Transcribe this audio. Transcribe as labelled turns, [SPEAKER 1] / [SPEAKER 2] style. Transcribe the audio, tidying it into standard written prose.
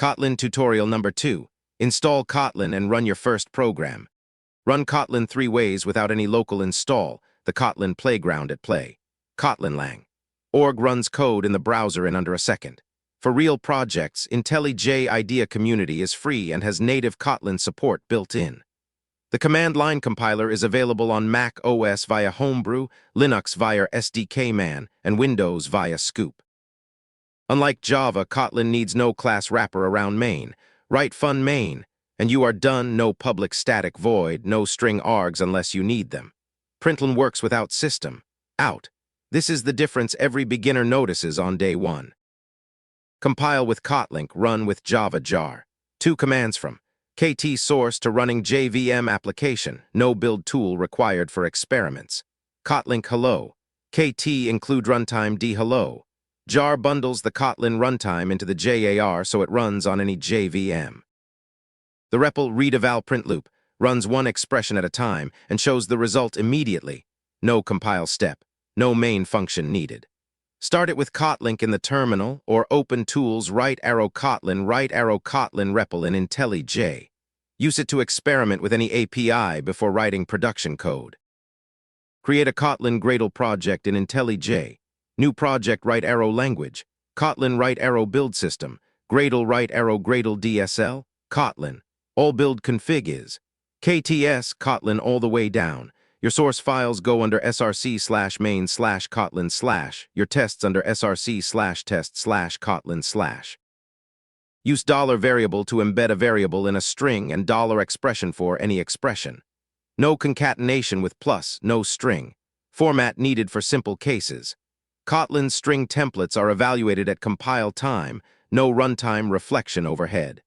[SPEAKER 1] Kotlin tutorial number 2. Install Kotlin and run your first program. Run Kotlin 3 ways without any local install, the Kotlin Playground at Play. Kotlin Lang. Org runs code in the browser in under a second. For real projects, IntelliJ IDEA Community is free and has native Kotlin support built in. The command line compiler is available on Mac OS via Homebrew, Linux via SDKman, and Windows via Scoop. Unlike Java, Kotlin needs no class wrapper around main. Write fun main, and you are done. No public static void, no string args unless you need them. Println works without system. Out. This is the difference every beginner notices on day 1. Compile with Kotlin, run with Java jar. 2 commands from KT source to running JVM application, no build tool required for experiments. Kotlin hello. KT include runtime d hello. Jar bundles the Kotlin runtime into the JAR so it runs on any JVM. The REPL read eval print loop runs one expression at a time and shows the result immediately. No compile step, no main function needed. Start it with Kotlin in the terminal or open tools right arrow Kotlin REPL in IntelliJ. Use it to experiment with any API before writing production code. Create a Kotlin Gradle project in IntelliJ. New project right arrow language, Kotlin right arrow build system, Gradle right arrow Gradle DSL, Kotlin. All build config is KTS Kotlin all the way down. Your source files go under src/main/Kotlin/. Your tests under src/test/Kotlin/. Use $variable to embed a variable in a string and $expression for any expression. No concatenation with plus, no string. Format needed for simple cases. Kotlin string templates are evaluated at compile time, no runtime reflection overhead.